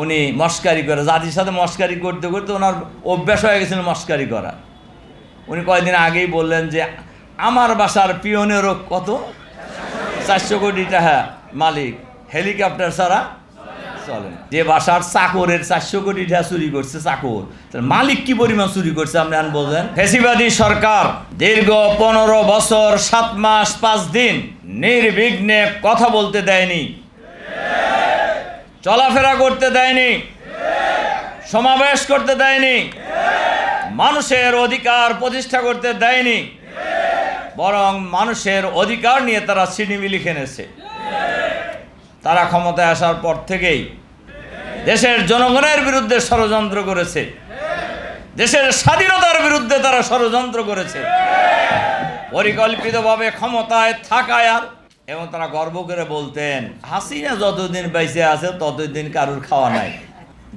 উনি মস্কারি করে, জাতির সাথে মস্কারি করতে করতে ওনার অভ্যাস হয়ে গেছিল মস্কারি করা। উনি কয়েকদিন আগেই বললেন যে আমার বাসার পিয়নেরও কত 400 কোটি টাকা মালিক, হেলিকপ্টার ছাড়া চলে না। যে বাসার চাকরের 400 কোটি টাকা চুরি করছে চাকর, মালিক কি পরিমাণ চুরি করছে আপনি বলছেন? ফ্যাসিবাদী সরকার দীর্ঘ 15 বছর 7 মাস 5 দিন নির্বিঘ্নে কথা বলতে দেয়নি, চলাফেরা করতে দেয়নি, সমাবেশ করতে দেয়নি, মানুষের অধিকার প্রতিষ্ঠা করতে দেয়নি, বরং মানুষের অধিকার নিয়ে তারা ছিনিমিনি খেলেছে। তারা ক্ষমতায় আসার পর থেকেই দেশের জনগণের বিরুদ্ধে ষড়যন্ত্র করেছে, দেশের স্বাধীনতার বিরুদ্ধে তারা ষড়যন্ত্র করেছে পরিকল্পিতভাবে ক্ষমতায় থাকায়। আর এবং তারা গর্ব করে বলতেন হাসিনা যতদিন বেঁচে আছে ততদিন কারুর খাওয়া নাই।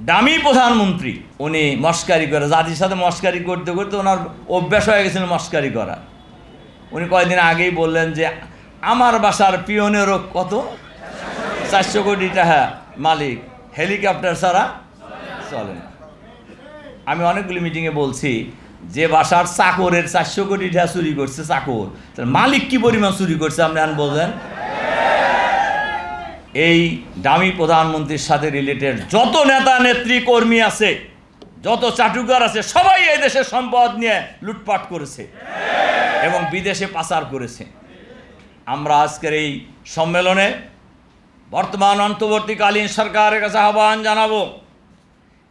দামি প্রধানমন্ত্রী উনি মস্কারি করে, জাতির সাথে মস্কারি করতে করতে ওনার অভ্যাস হয়ে গেছিল মস্কারি করা। উনি কয়েকদিন আগেই বললেন যে আমার বাসার পিয়নেরও কত 400 কোটি টাকা মালিক, হেলিকপ্টার ছাড়া চলে না। আমি অনেকগুলি মিটিংয়ে বলছি যে বাসার চাকরের 400 কোটি টাকা চুরি করছে চাকর, মালিক কি পরিমাণ চুরি করছে আপনি বলছেন? এই দামি প্রধানমন্ত্রীর সাথে রিলেটেড যত নেতা নেত্রী কর্মী আছে, যত চাটুকার আছে, সবাই এই দেশের সম্পদ নিয়ে লুটপাট করেছে এবং বিদেশে পাচার করেছে। আমরা আজকের এই সম্মেলনে বর্তমান অন্তর্বর্তীকালীন সরকারের কাছে আহ্বান জানাবো,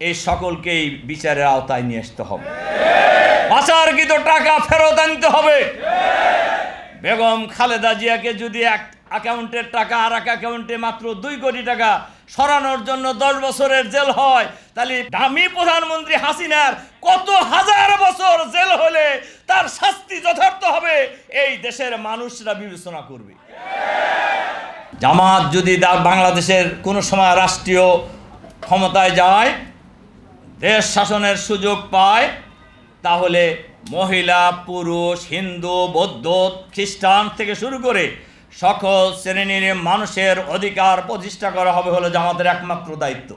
এই সকলকেই বিচারের আওতায় নিয়ে আসতে হবে, পাচারকৃত টাকা ফেরত আনতে হবে। বেগম খালেদা জিয়াকে যদি এক অ্যাকাউন্টের টাকা আর এক অ্যাকাউন্টে মাত্র 2 কোটি টাকা সরানোর জন্য 10 বছরের জেল হয়, তাহলে দামি প্রধানমন্ত্রী হাসিনার কত হাজার বছর জেল হলে তার শাস্তি যথার্থ হবে এই দেশের মানুষরা বিবেচনা করবে। জামাত যদি বাংলাদেশের কোনো সময় রাষ্ট্রীয় ক্ষমতায় যায়, দেশ শাসনের সুযোগ পায়, তাহলে মহিলা, পুরুষ, হিন্দু, বৌদ্ধ, খ্রিস্টান থেকে শুরু করে সকল শ্রেণীর মানুষের অধিকার প্রতিষ্ঠা করা হবে হলো জামাতের একমাত্র দায়িত্ব,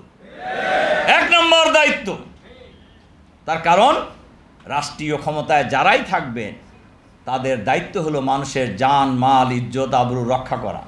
1 নম্বর দায়িত্ব। তার কারণ রাষ্ট্রীয় ক্ষমতায় যারাই থাকবে তাদের দায়িত্ব হলো মানুষের জান, মাল, ইজ্জত, আবরু রক্ষা করা।